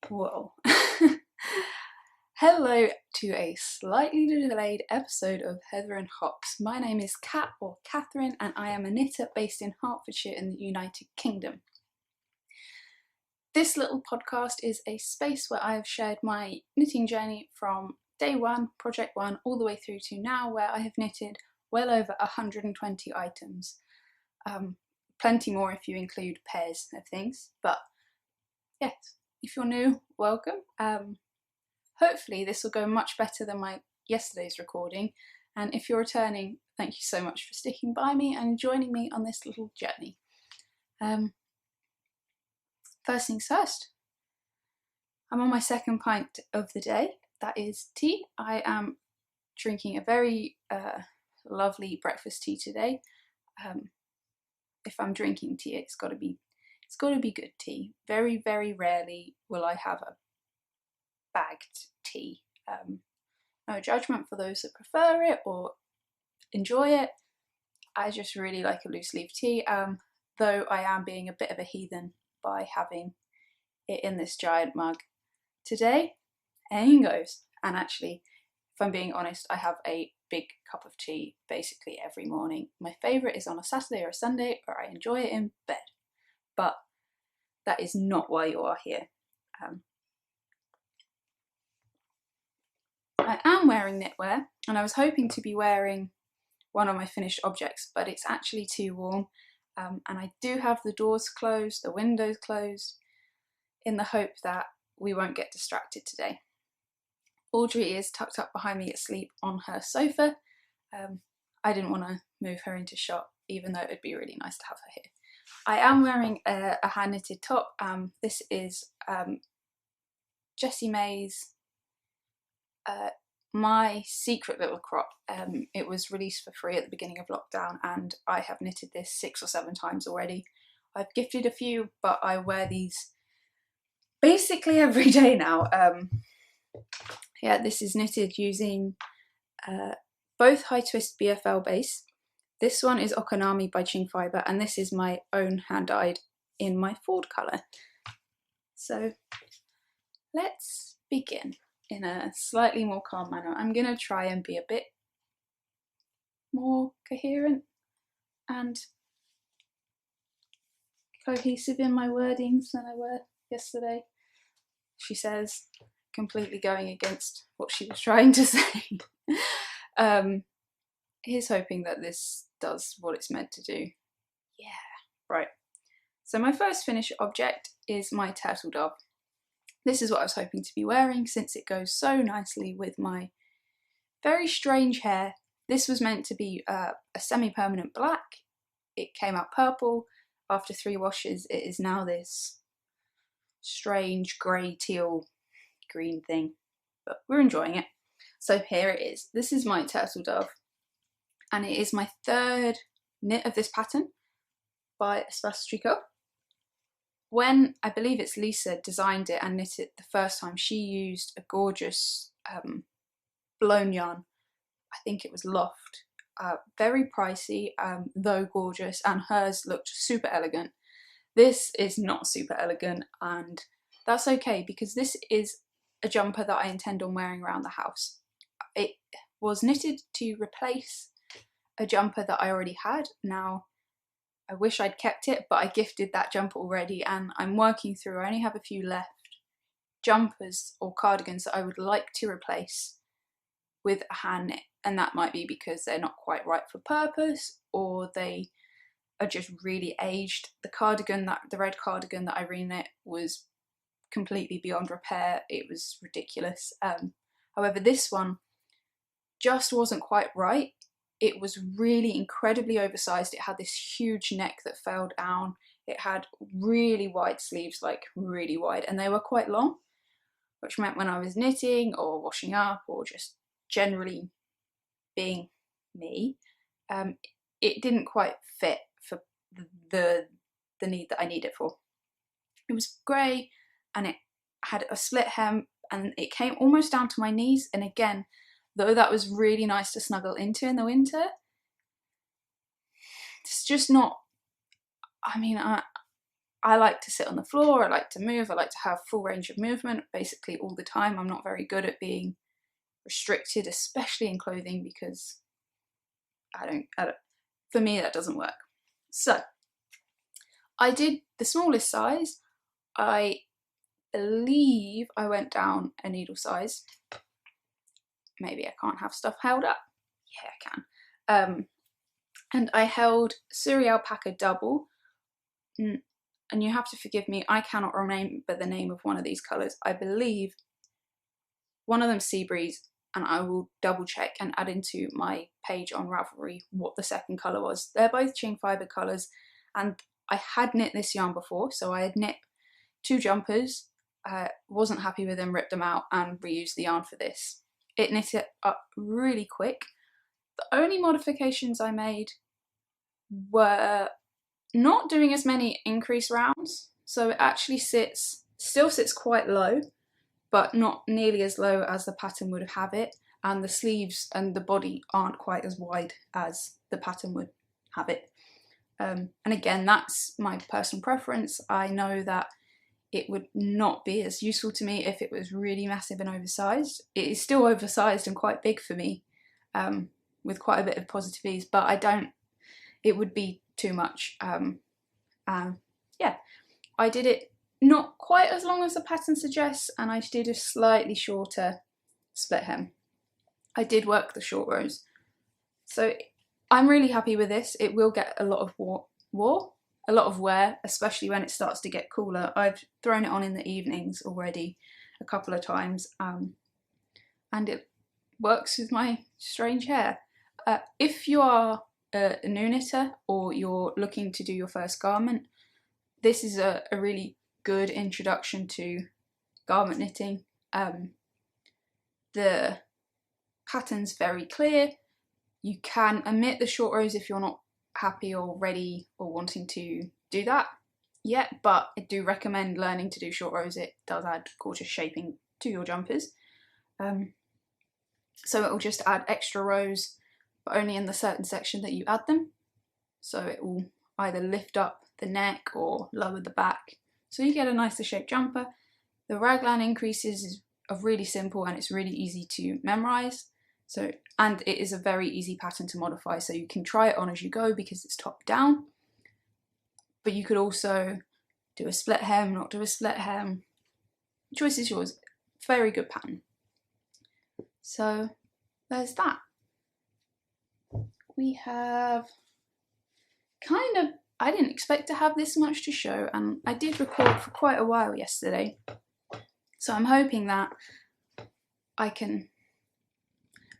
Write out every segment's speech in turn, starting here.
Whoa. Hello to a slightly delayed episode of Heather and Hops. My name is Kat or Catherine and I am a knitter based in Hertfordshire in the United Kingdom. This little podcast is a space where I have shared my knitting journey from day one, project one, all the way through to now, where I have knitted well over 120 items. Plenty more if you include pairs of things, but yes, if you're new, welcome. Hopefully this will go much better than my yesterday's recording, and if you're returning, thank you so much for sticking by me and joining me on this little journey. First things first, I'm on my second pint of the day. That is tea. I am drinking a very lovely breakfast tea today. If I'm drinking tea, it's got to be good tea. Very, very rarely will I have a bagged tea. No judgment for those that prefer it or enjoy it. I just really like a loose leaf tea, though I am being a bit of a heathen by having it in this giant mug today. And goes. And actually, if I'm being honest, I have a big cup of tea basically every morning. My favourite is on a Saturday or a Sunday, where I enjoy it in bed. But that is not why you are here. I am wearing knitwear, and I was hoping to be wearing one of my finished objects, but it's actually too warm, and I do have the doors closed, the windows closed, in the hope that we won't get distracted today. Audrey is tucked up behind me asleep on her sofa. I didn't want to move her into shot, even though it would be really nice to have her here. I am wearing a hand knitted top. This is Jessie May's My Secret Little Crop. It was released for free at the beginning of lockdown, and I have knitted this 6 or 7 times already. I've gifted a few, but I wear these basically every day now. Yeah, this is knitted using both high twist BFL base. This one is Okonami by Qing Fibre, and this is my own hand dyed in my Ford colour. So let's begin in a slightly more calm manner. I'm going to try and be a bit more coherent and cohesive in my wordings than I were yesterday, she says, completely going against what she was trying to say. Here's hoping that this does what it's meant to do. Yeah, right. So my first finished object is my turtle dove. This is what I was hoping to be wearing, since it goes so nicely with my very strange hair. This was meant to be a semi-permanent black. It came out purple. After 3 washes, it is now this strange grey teal green thing, but we're enjoying it. So here it is. This is my turtle dove, and it is my 3rd knit of this pattern by Espace Tricot. When, I believe it's Lisa, designed it and knit it the first time, she used a gorgeous blown yarn. I think it was Loft. Very pricey, though gorgeous, and hers looked super elegant. This is not super elegant, and that's okay, because this is a jumper that I intend on wearing around the house. It was knitted to replace a jumper that I already had. Now, I wish I'd kept it, but I gifted that jumper already, and I'm working through, I only have a few left, jumpers or cardigans that I would like to replace with a hand knit, and that might be because they're not quite right for purpose, or they are just really aged. The red cardigan that I reknit was completely beyond repair. It was ridiculous. However, this one just wasn't quite right. It was really incredibly oversized. It had this huge neck that fell down. It had really wide sleeves, like really wide, and they were quite long, which meant when I was knitting or washing up or just generally being me, it didn't quite fit for the need that I need it for. It was grey, and it had a split hem, and it came almost down to my knees, and again, though that was really nice to snuggle into in the winter, it's just not, I mean, I like to sit on the floor, I like to move, I like to have full range of movement basically all the time. I'm not very good at being restricted, especially in clothing, because I don't for me that doesn't work. So I did the smallest size. I believe I went down a needle size. Maybe I can't have stuff held up. Yeah, I can. And I held soooo alpaca double. And you have to forgive me, I cannot remember the name of one of these colours. I believe one of them's sea breeze, and I will double check and add into my page on Ravelry what the second colour was. They're both Qing Fibre colours, and I had knit this yarn before, so I had knit 2 jumpers, wasn't happy with them, ripped them out and reused the yarn for this. It knit it up really quick. The only modifications I made were not doing as many increase rounds, so it actually still sits quite low, but not nearly as low as the pattern would have it, and the sleeves and the body aren't quite as wide as the pattern would have it. And again, that's my personal preference. I know that it would not be as useful to me if it was really massive and oversized. It is still oversized and quite big for me, with quite a bit of positive ease, but it would be too much. Yeah, I did it not quite as long as the pattern suggests, and I did a slightly shorter split hem. I did work the short rows, so I'm really happy with this. It will get a lot of wear, especially when it starts to get cooler. I've thrown it on in the evenings already a couple of times, and it works with my strange hair. If you are a new knitter or you're looking to do your first garment, this is a really good introduction to garment knitting. The pattern's very clear. You can omit the short rows if you're not happy or ready or wanting to do that yet, but I do recommend learning to do short rows. It does add gorgeous shaping to your jumpers. So it will just add extra rows, but only in the certain section that you add them. So it will either lift up the neck or lower the back. So you get a nicer shaped jumper. The raglan increases are really simple and it's really easy to memorize. So, and it is a very easy pattern to modify, so you can try it on as you go because it's top down. But you could also do a split hem, not do a split hem. The choice is yours. Very good pattern. So there's that. We have I didn't expect to have this much to show, and I did record for quite a while yesterday. So I'm hoping that I can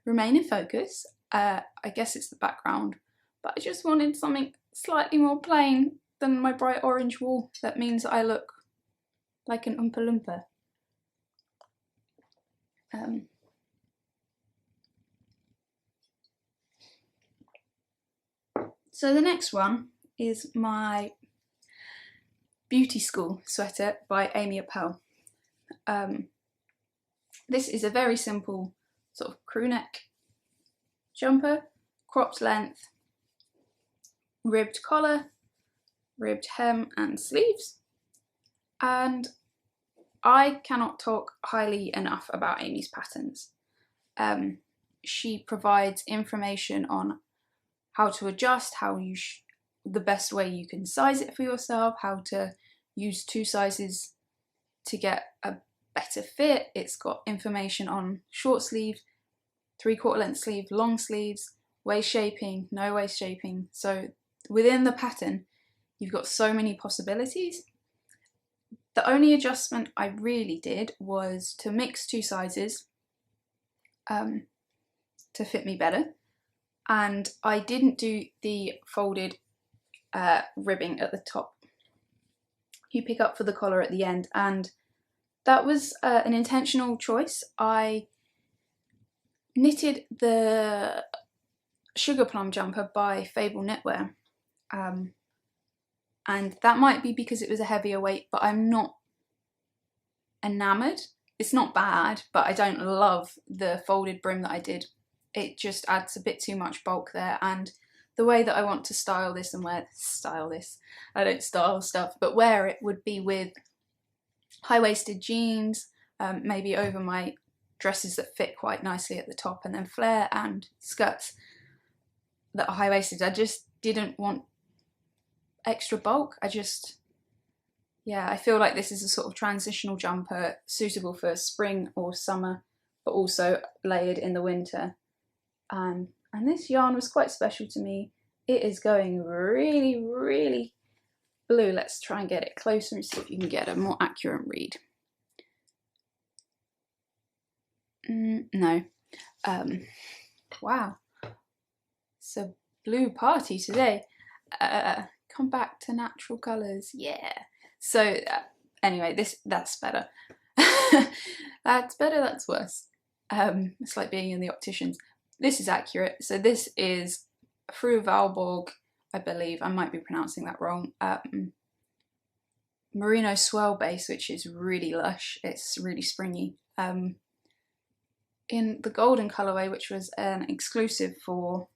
remain in focus. I guess it's the background, but I just wanted something slightly more plain than my bright orange wall. That means I look like an Oompa Loompa. So the next one is my Beauty School sweater by Amy Appel. This is a very simple sort of crew neck jumper, cropped length, ribbed collar, ribbed hem and sleeves, and I cannot talk highly enough about Amy's patterns. She provides information on how to adjust, the best way you can size it for yourself, how to use 2 sizes to get a better fit. It's got information on short sleeve, 3/4 length sleeve, long sleeves, waist shaping, no waist shaping. So within the pattern, you've got so many possibilities. The only adjustment I really did was to mix 2 sizes to fit me better. And I didn't do the folded ribbing at the top. You pick up for the collar at the end, and that was an intentional choice. I knitted the Sugar Plum jumper by Fable Knitwear, and that might be because it was a heavier weight, but I'm not enamoured. It's not bad, but I don't love the folded brim that I did. It just adds a bit too much bulk there, and the way that I want to style this and I don't style stuff, but wear it would be with high-waisted jeans, maybe over my dresses that fit quite nicely at the top, and then flare and skirts that are high-waisted. I just didn't want extra bulk. I feel like this is a sort of transitional jumper suitable for spring or summer, but also layered in the winter. And this yarn was quite special to me. It is going really, really blue. Let's try and get it closer and see if you can get a more accurate read. No. Wow. It's a blue party today. Come back to natural colours. Yeah. So anyway, that's better. That's better, that's worse. It's like being in the opticians. This is accurate. So this is Fru Valborg, I believe. I might be pronouncing that wrong. Merino swirl base, which is really lush. It's really springy. In the golden colourway, which was an exclusive for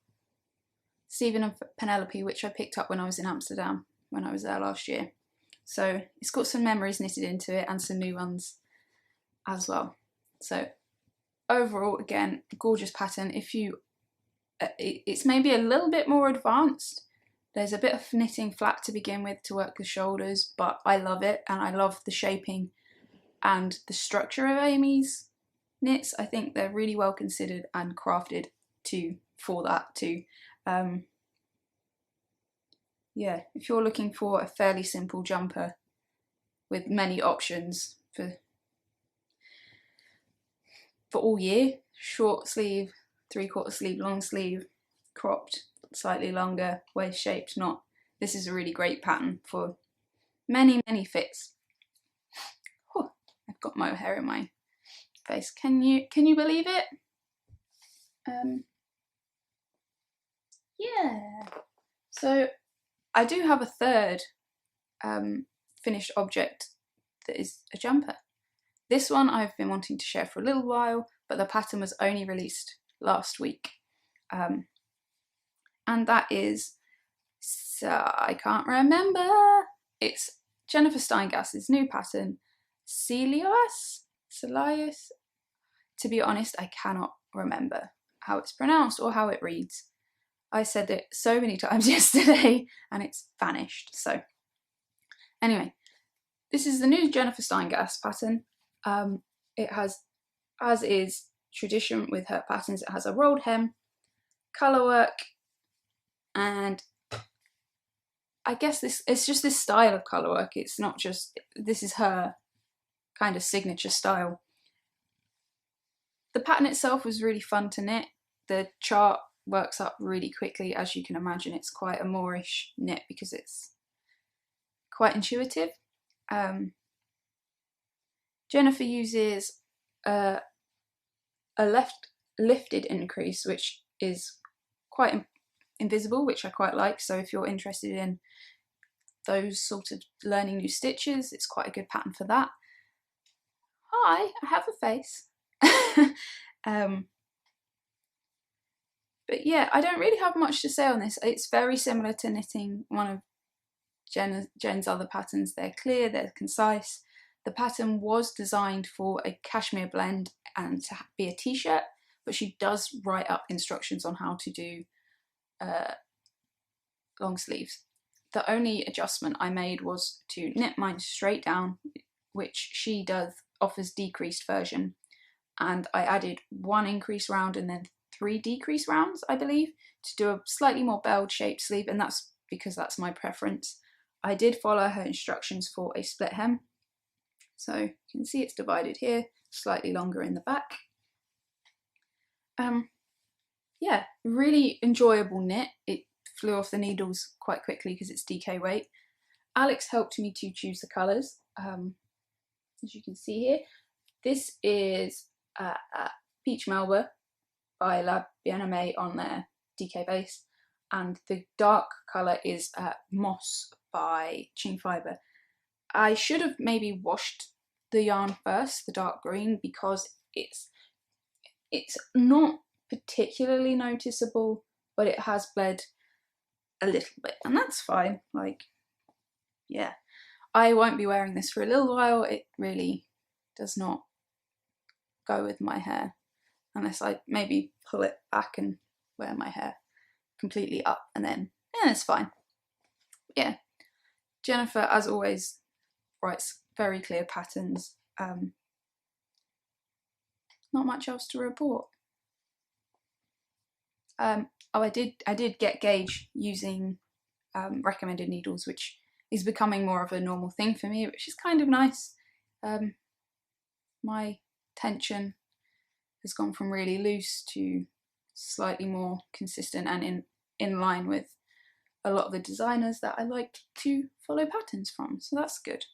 Stephen and Penelope, which I picked up when I was in Amsterdam, when I was there last year. So it's got some memories knitted into it and some new ones as well. So overall, again, gorgeous pattern. If you, it's maybe a little bit more advanced. There's a bit of knitting flat to begin with to work the shoulders, but I love it, and I love the shaping and the structure of Amy's knits. I think they're really well considered and crafted for that too. Yeah, if you're looking for a fairly simple jumper with many options for all year, short sleeve, 3/4 sleeve, long sleeve, cropped, slightly longer, waist shaped, not. This is a really great pattern for many, many fits. Oh, I've got mohair in my face. Can you believe it? Yeah. So I do have a third finished object that is a jumper. This one I've been wanting to share for a little while, but the pattern was only released last week. And that is, I can't remember, it's Jennifer Steingass's new pattern, Caelius Solaris. To be honest, I cannot remember how it's pronounced or how it reads. I said it so many times yesterday and it's vanished. So anyway, this is the new Jennifer Steingass pattern. It has, as is tradition with her patterns, it has a rolled hem, colour work, and I guess it's just this style of colour work. It's not just, this is her kind of signature style. The pattern itself was really fun to knit. The chart works up really quickly. As you can imagine, it's quite a Moorish knit because it's quite intuitive. Jennifer uses a lifted increase, which is quite invisible, which I quite like. So if you're interested in those sort of learning new stitches, it's quite a good pattern for that. Hi, I have a face. But yeah, I don't really have much to say on this. It's very similar to knitting one of Jen's other patterns. They're clear, they're concise. The pattern was designed for a cashmere blend and to be a t-shirt, but she does write up instructions on how to do long sleeves. The only adjustment I made was to knit mine straight down, which she offers decreased version, and I added 1 increase round and then 3 decrease rounds, I believe, to do a slightly more belled shaped sleeve, and that's because that's my preference. I did follow her instructions for a split hem, so you can see it's divided here, slightly longer in the back. Yeah, really enjoyable knit. It flew off the needles quite quickly because it's DK weight. Alex helped me to choose the colours. As you can see here, this is Peach Melba by La Bien-Aimée on their DK base, and the dark colour is Moss by Qing Fibre. I should have maybe washed the yarn first, the dark green, because it's not particularly noticeable, but it has bled a little bit, and that's fine. Like, yeah, I won't be wearing this for a little while. It really does not go with my hair unless I maybe pull it back and wear my hair completely up, and then yeah, it's fine. Yeah, Jennifer, as always, writes very clear patterns. Not much else to report. Oh, I did get gauge using recommended needles, which is becoming more of a normal thing for me, which is kind of nice. My tension has gone from really loose to slightly more consistent and in line with a lot of the designers that I like to follow patterns from, so that's good.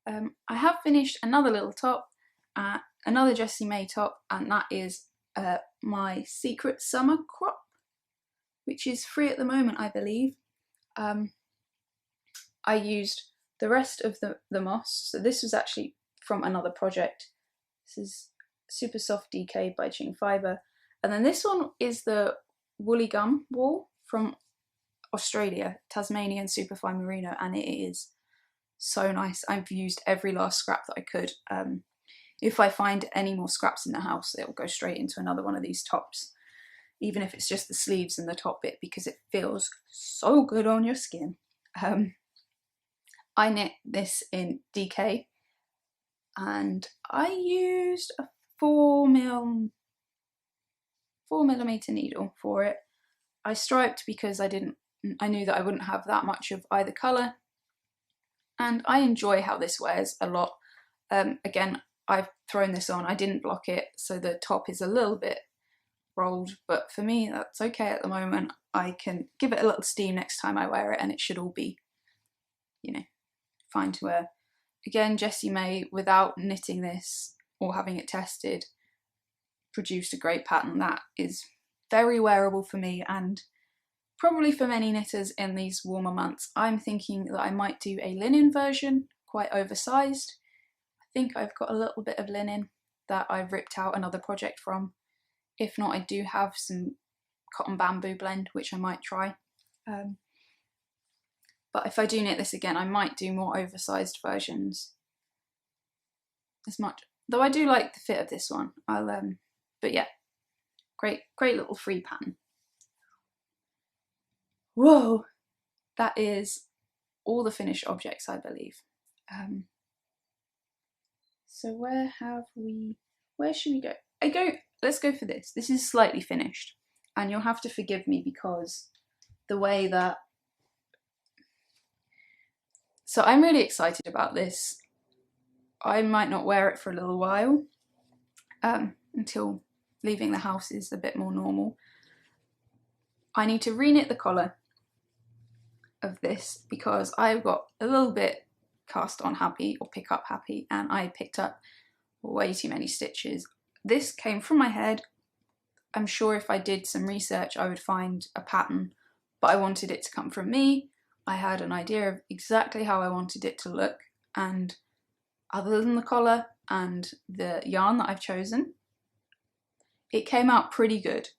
I have finished another little top, another Jessie May top, and that is my secret summer crop, which is free at the moment, I believe. I used the rest of the moss, so this was actually from another project. This is Super Soft DK by Qing Fibre, and then this one is the Woolly Gum wool from Australia, Tasmanian Superfine Merino, and it is so nice. I've used every last scrap that I could. If I find any more scraps in the house, it will go straight into another one of these tops, even if it's just the sleeves and the top bit, because it feels so good on your skin. I knit this in DK, and I used a 4mm needle for it. I striped because I knew that I wouldn't have that much of either colour, and I enjoy how this wears a lot. Again, I've thrown this on, I didn't block it, so the top is a little bit rolled, but for me that's okay at the moment. I can give it a little steam next time I wear it and it should all be, you know, fine to wear. Again, Jessie May, without knitting this or having it tested, produced a great pattern that is very wearable for me and probably for many knitters in these warmer months. I'm thinking that I might do a linen version, quite oversized. I think I've got a little bit of linen that I've ripped out another project from. If not, I do have some cotton bamboo blend, which I might try. But if I do knit this again, I might do more oversized versions. As much, though I do like the fit of this one. But yeah, great little free pattern. Whoa, that is all the finished objects, I believe. So where should we go? Let's go for this. This is slightly finished, and you'll have to forgive me because the way that, so I'm really excited about this. I might not wear it for a little while, until leaving the house is a bit more normal. I need to re-knit the collar of this because I've got a little bit cast on happy or pick up happy, and I picked up way too many stitches. This came from my head. I'm sure if I did some research I would find a pattern, but I wanted it to come from me. I had an idea of exactly how I wanted it to look, and other than the collar and the yarn that I've chosen, it came out pretty good.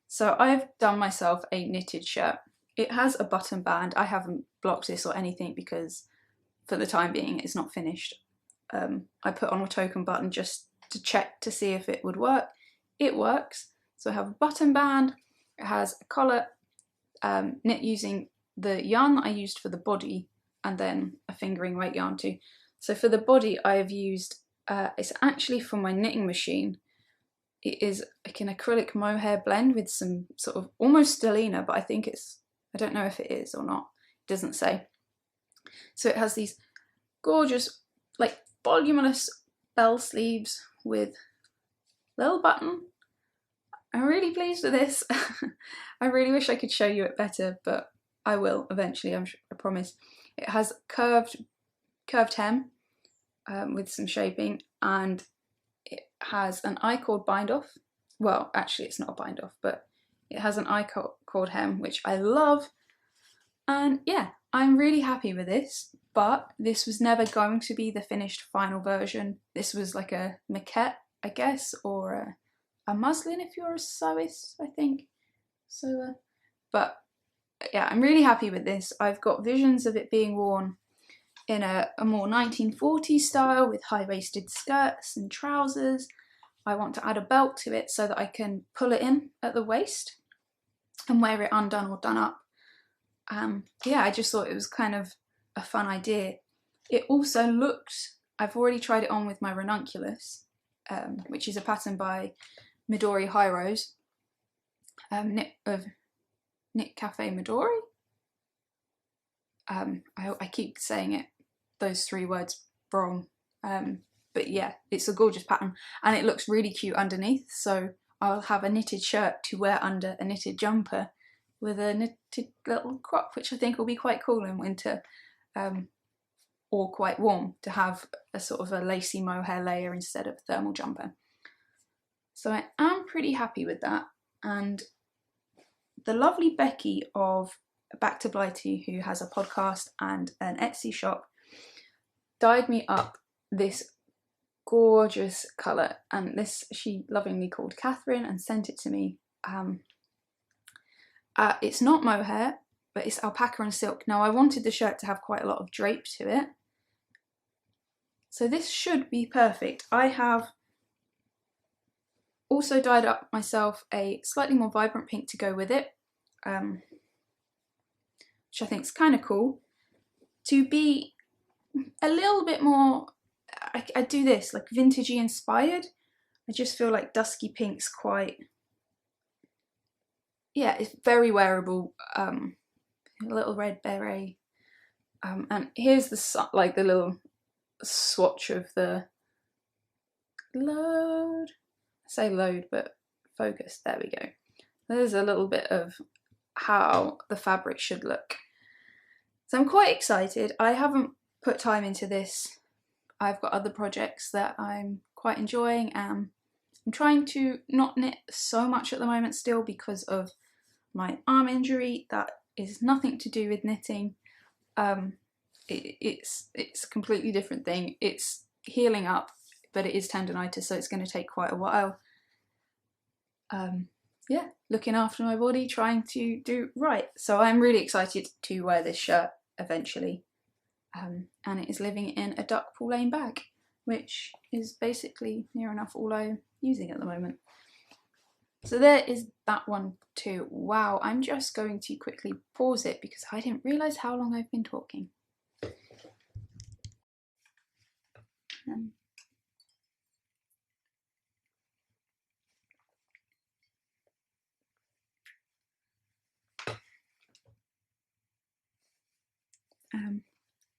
So I've done myself a knitted shirt. It has a button band. I haven't blocked this or anything because for the time being it's not finished. I put on a token button just to check to see if it would work. It works. So I have a button band, it has a collar, knit using the yarn that I used for the body, and then a fingering weight yarn too. So for the body I have used, it's actually from my knitting machine. It is like an acrylic mohair blend with some sort of almost stellina, but I think it's, I don't know if it is or not, it doesn't say. So it has these gorgeous, like voluminous bell sleeves with little button. I'm really pleased with this. I really wish I could show you it better, but I will eventually, I promise. It has curved hem with some shaping, and it has an I-cord bind off. Well, actually it's not a bind off, but it has an I-cord hem, which I love. And yeah, I'm really happy with this, but this was never going to be the finished final version. This was like a maquette, I guess, or a muslin if you're a sewist, I think. So, but yeah, I'm really happy with this. I've got visions of it being worn in a more 1940s style with high-waisted skirts and trousers. I want to add a belt to it so that I can pull it in at the waist and wear it undone or done up. Yeah, I just thought it was kind of a fun idea. It also looked, I've already tried it on with my ranunculus, which is a pattern by Midori High Rose, knit Cafe Midori. I keep saying it, those three words wrong, but yeah, it's a gorgeous pattern and it looks really cute underneath, so I'll have a knitted shirt to wear under a knitted jumper with a knitted little crop, which I think will be quite cool in winter, or quite warm, to have a sort of a lacy mohair layer instead of a thermal jumper. So I am pretty happy with that, and the lovely Becky of Back to Blighty, who has a podcast and an Etsy shop, dyed me up this gorgeous colour, and this she lovingly called Catherine and sent it to me. It's not mohair, but it's alpaca and silk. Now I wanted the shirt to have quite a lot of drape to it, so this should be perfect. I have also dyed up myself a slightly more vibrant pink to go with it, which I think is kind of cool, to be a little bit more, I do this like vintagey inspired. I just feel like dusky pink's quite, yeah, it's very wearable. A little red beret, and here's the like the little swatch of the load. I say load, but focus. There we go. There's a little bit of how the fabric should look. So I'm quite excited. I haven't put time into this. I've got other projects that I'm quite enjoying. I'm trying to not knit so much at the moment still because of my arm injury. That is nothing to do with knitting. It's a completely different thing. It's healing up, but it is tendonitis, so it's going to take quite a while. Yeah, looking after my body, trying to do right. So I'm really excited to wear this shirt eventually. And it is living in a duck Paul Lane bag, which is basically near enough all I'm using at the moment. So there is that one too. Wow, I'm just going to quickly pause it because I didn't realise how long I've been talking.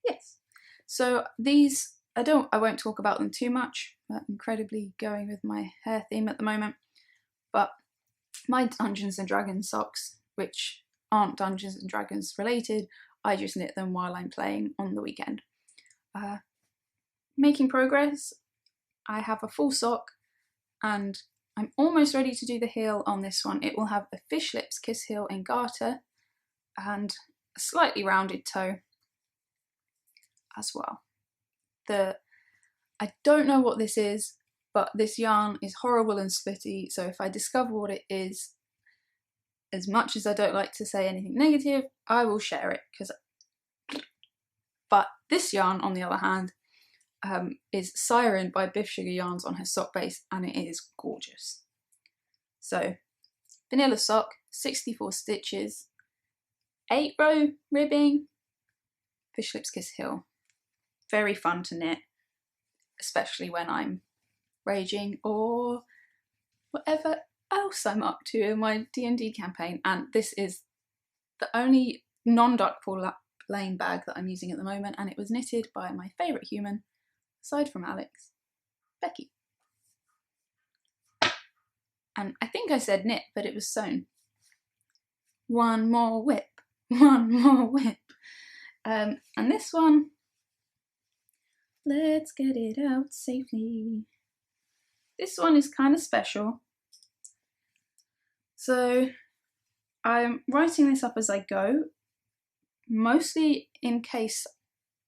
Yes, so these, I won't talk about them too much, incredibly going with my hair theme at the moment, but my Dungeons and Dragons socks, which aren't Dungeons and Dragons related, I just knit them while I'm playing on the weekend. Making progress. I have a full sock and I'm almost ready to do the heel on this one. It will have a fish lips kiss heel in garter and a slightly rounded toe as well. I don't know what this is, but this yarn is horrible and splitty, so if I discover what it is, as much as I don't like to say anything negative, I will share it. But this yarn, on the other hand, is Siren by Biff Sugar Yarns on her sock base, and it is gorgeous. So, vanilla sock, 64 stitches, 8 row ribbing, fish lips kiss heel. Very fun to knit, especially when I'm raging or whatever else I'm up to in my D&D campaign. And this is the only non-Duck Paul Lane bag that I'm using at the moment, and it was knitted by my favourite human, aside from Alex, Becky. And I think I said knit, but it was sewn. One more whip, one more whip. And this one, let's get it out safely. This one is kind of special. So I'm writing this up as I go, mostly in case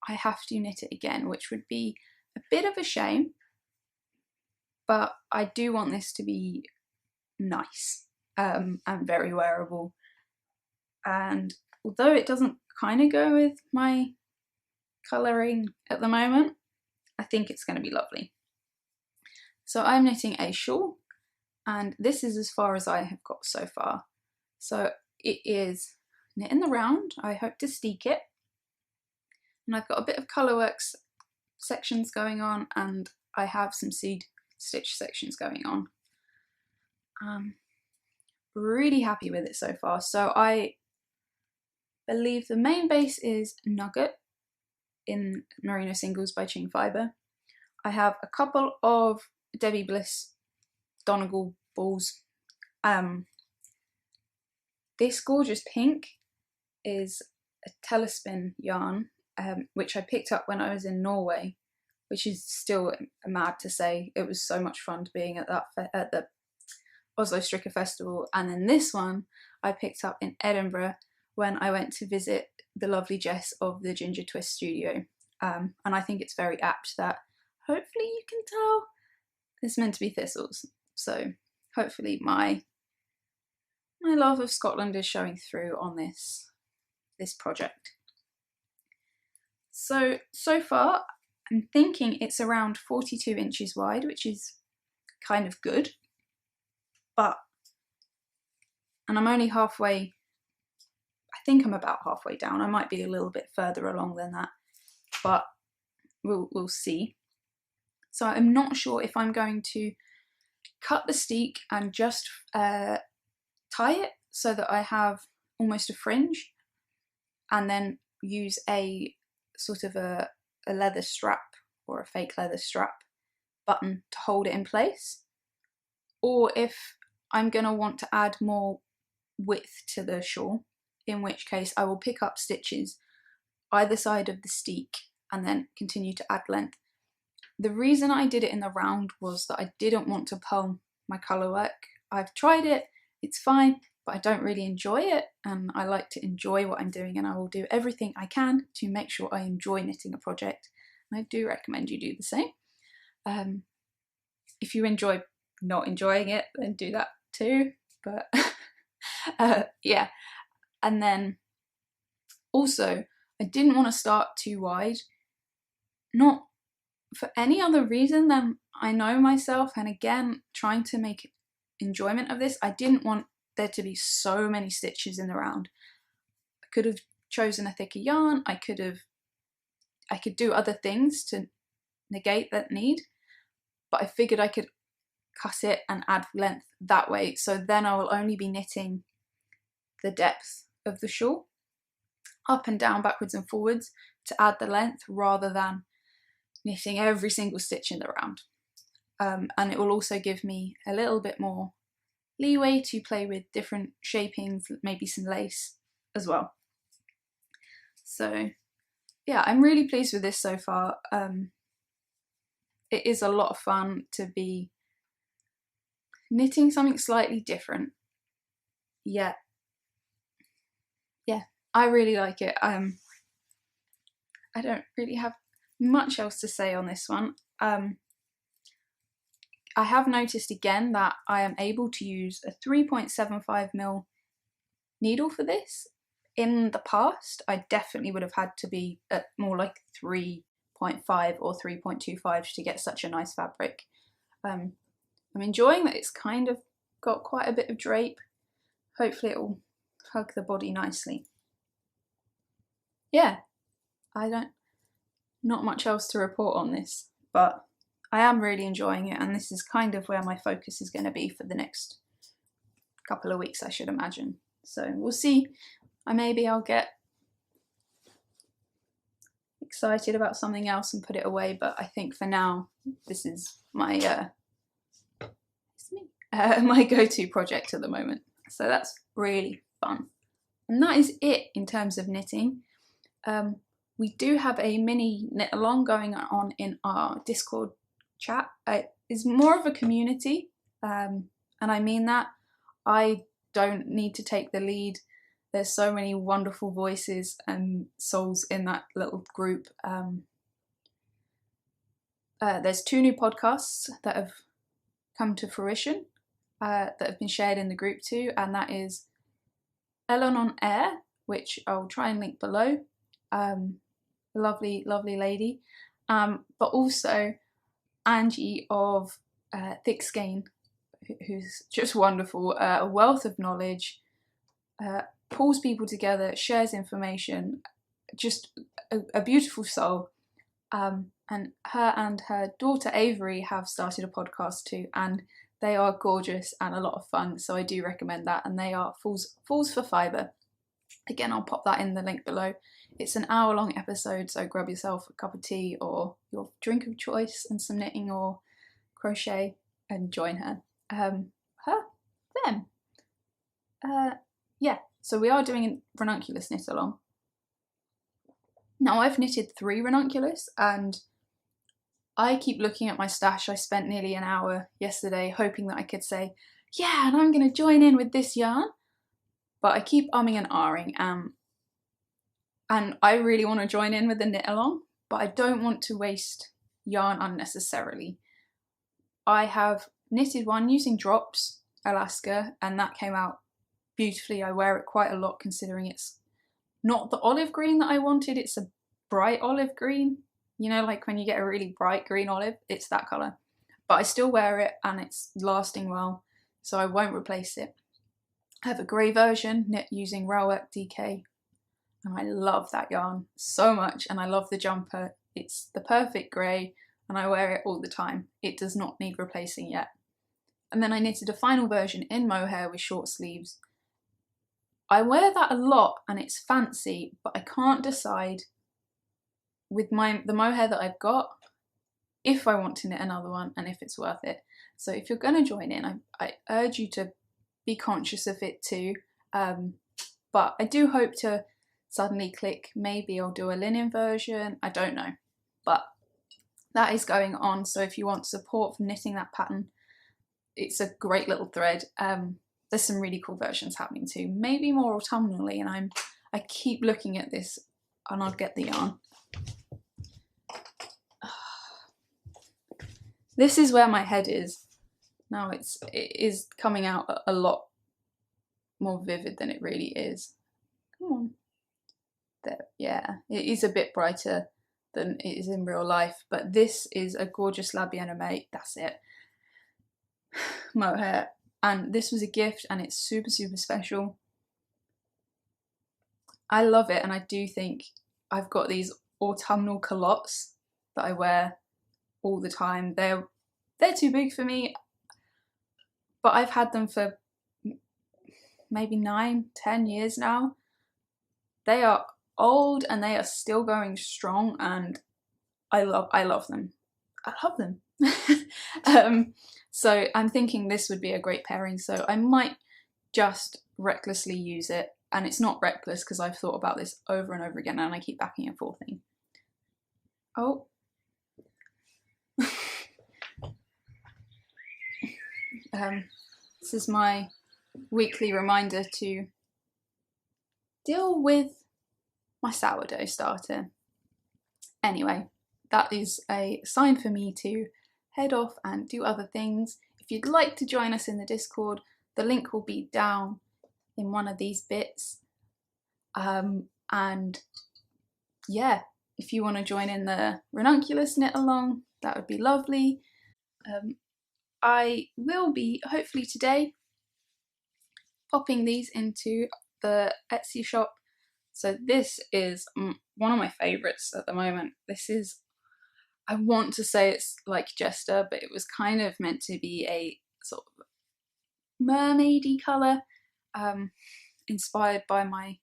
I have to knit it again, which would be a bit of a shame, but I do want this to be nice and very wearable. and although it doesn't kind of go with my colouring at the moment, I think it's going to be lovely. So I'm knitting a shawl, and this is as far as I have got so far. So it is knit in the round. I hope to steek it, and I've got a bit of colourworks sections going on, and I have some seed stitch sections going on. Really happy with it so far. So I believe the main base is Nugget in Merino Singles by Qing Fibre. I have a couple of Debbie Bliss Donegal balls. This gorgeous pink is a Telespin yarn, which I picked up when I was in Norway, which is still mad to say. It was so much fun being at the Oslo Stricker Festival. And then this one I picked up in Edinburgh when I went to visit the lovely Jess of the Ginger Twist studio. And I think it's very apt that hopefully you can tell it's meant to be thistles. So hopefully my love of Scotland is showing through on this project. So far I'm thinking it's around 42 inches wide, which is kind of good. And I'm only halfway, I think I'm about halfway down. I might be a little bit further along than that, but we'll see. So I'm not sure if I'm going to cut the steek and just tie it so that I have almost a fringe, and then use a sort of a leather strap or a fake leather strap button to hold it in place, or if I'm going to want to add more width to the shawl, in which case I will pick up stitches either side of the steek and then continue to add length. The reason I did it in the round was that I didn't want to pull my colour work. I've tried it, it's fine, but I don't really enjoy it, and I like to enjoy what I'm doing, and I will do everything I can to make sure I enjoy knitting a project, and I do recommend you do the same. If you enjoy not enjoying it, then do that too, but yeah. And then also I didn't want to start too wide, not for any other reason than I know myself, and again trying to make enjoyment of this, I didn't want there to be so many stitches in the round. I could have chosen a thicker yarn, I could do other things to negate that need, but I figured I could cut it and add length that way, so then I will only be knitting the depth of the shawl up and down, backwards and forwards to add the length, rather than knitting every single stitch in the round. And it will also give me a little bit more leeway to play with different shapings, maybe some lace as well. So yeah, I'm really pleased with this so far. It is a lot of fun to be knitting something slightly different. Yeah, I really like it. I don't really have much else to say on this one. I have noticed again that I am able to use a 3.75mm needle for this. In the past, I definitely would have had to be at more like 3.5 or 3.25 to get such a nice fabric. I'm enjoying that it's kind of got quite a bit of drape. Hopefully it will hug the body nicely. Yeah, not much else to report on this, but I am really enjoying it, and this is kind of where my focus is going to be for the next couple of weeks, I should imagine. So we'll see. Maybe I'll get excited about something else and put it away, but I think for now this is my my go-to project at the moment. So that's really fun. And that is it in terms of knitting. We do have a mini knit along going on in our Discord chat. It is more of a community, and I mean that. I don't need to take the lead. There's so many wonderful voices and souls in that little group. There's 2 new podcasts that have come to fruition that have been shared in the group too, and that is Ellen on Air, which I'll try and link below. Lovely, lovely lady. But also Angie of Thick Skein, who's just wonderful, a wealth of knowledge, pulls people together, shares information, just a beautiful soul. And her daughter Avery have started a podcast too, and they are gorgeous and a lot of fun, so I do recommend that. And they are Fools for Fibre. Again, I'll pop that in the link below. It's an hour-long episode, so grab yourself a cup of tea or your drink of choice and some knitting or crochet and join her. Them. Yeah, so we are doing a ranunculus knit along. Now I've knitted 3 ranunculus and I keep looking at my stash. I spent nearly an hour yesterday hoping that I could say, yeah, and I'm going to join in with this yarn. But I keep umming and ahhing, and I really want to join in with the knit along, but I don't want to waste yarn unnecessarily. I have knitted one using Drops Alaska, and that came out beautifully. I wear it quite a lot considering it's not the olive green that I wanted, it's a bright olive green. You know, like when you get a really bright green olive, it's that colour. But I still wear it and it's lasting well, so I won't replace it. I have a grey version knit using Rowwork DK, and I love that yarn so much, and I love the jumper. It's the perfect grey and I wear it all the time. It does not need replacing yet. And then I knitted a final version in mohair with short sleeves. I wear that a lot and it's fancy, but I can't decide with the mohair that I've got if I want to knit another one and if it's worth it. So if you're going to join in, I urge you to be conscious of it too. But I do hope to suddenly click, maybe I'll do a linen version, I don't know. But that is going on, so if you want support for knitting that pattern, it's a great little thread. There's some really cool versions happening too, maybe more autumnally, and I keep looking at this and I'll get the yarn. This is where my head is. Now it is coming out a lot more vivid than it really is. Come on. There, yeah, it is a bit brighter than it is in real life, but this is a gorgeous La Bien-Aimée, that's it, mohair, and this was a gift and it's super, super special. I love it, and I do think I've got these autumnal culottes that I wear all the time. They're too big for me, but I've had them for maybe 9-10 years now. They are old and they are still going strong, and I love them. I love them. So I'm thinking this would be a great pairing, so I might just recklessly use it, and it's not reckless because I've thought about this over and over again and I keep backing and forthing. Oh. This is my weekly reminder to deal with my sourdough starter. Anyway, that is a sign for me to head off and do other things. If you'd like to join us in the Discord, the link will be down in one of these bits. And yeah, if you want to join in the ranunculus knit along, that would be lovely. I will be, hopefully today, popping these into the Etsy shop. So this is one of my favourites at the moment. This is, I want to say it's like Jester, but it was kind of meant to be a sort of mermaidy colour, inspired by my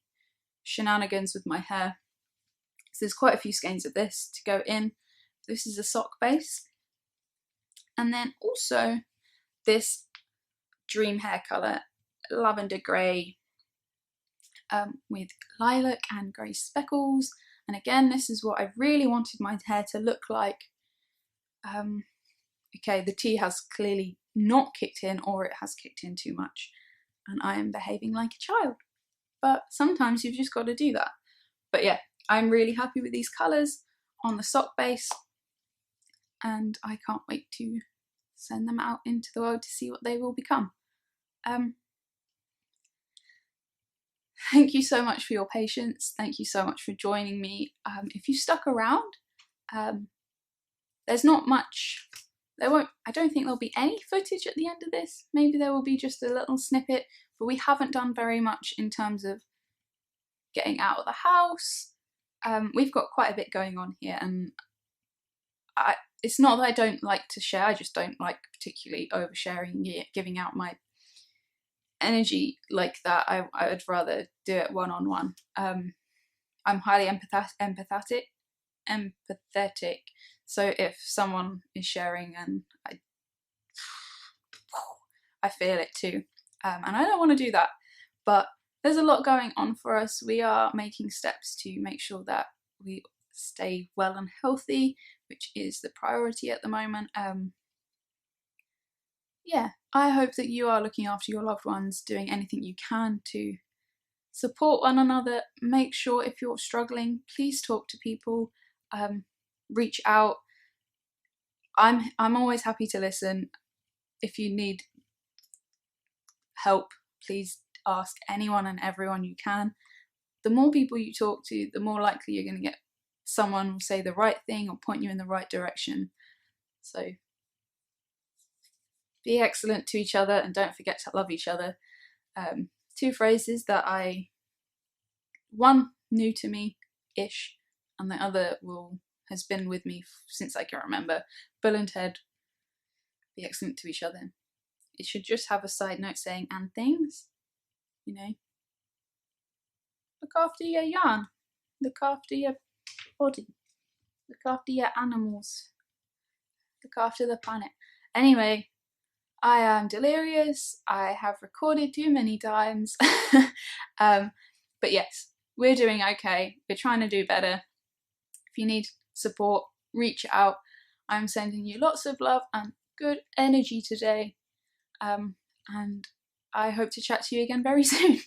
shenanigans with my hair. So there's quite a few skeins of this to go in. This is a sock base. And then also this dream hair colour, lavender grey, with lilac and grey speckles. And again, this is what I really wanted my hair to look like. Okay, the tea has clearly not kicked in, or it has kicked in too much, and I am behaving like a child. But sometimes you've just got to do that. But yeah, I'm really happy with these colours on the sock base, and I can't wait to send them out into the world to see what they will become. thank you so much for your patience. Thank you so much for joining me. If you stuck around, there's not much. I don't think there'll be any footage at the end of this. Maybe there will be just a little snippet, but we haven't done very much in terms of getting out of the house. We've got quite a bit going on here, and it's not that I don't like to share, I just don't like particularly oversharing, giving out my energy like that. I'd rather do it one-on-one. I'm highly empathetic, so if someone is sharing and I feel it too, and I don't want to do that, but there's a lot going on for us. We are making steps to make sure that we stay well and healthy, which is the priority at the moment. Yeah, I hope that you are looking after your loved ones, doing anything you can to support one another. Make sure if you're struggling, please talk to people, reach out. I'm always happy to listen. If you need help, please ask anyone and everyone you can. The more people you talk to, the more likely you're going to get someone will say the right thing or point you in the right direction. So be excellent to each other and don't forget to love each other. Two phrases that one new to me-ish, and the other has been with me since I can remember. Bill and Ted, be excellent to each other. It should just have a side note saying "and things," you know. Look after your yarn, look after your body, look after your animals, look after the planet. Anyway, I am delirious. I have recorded too many times. But yes, we're doing okay. We're trying to do better. If you need support, reach out. I'm sending you lots of love and good energy today. And I hope to chat to you again very soon.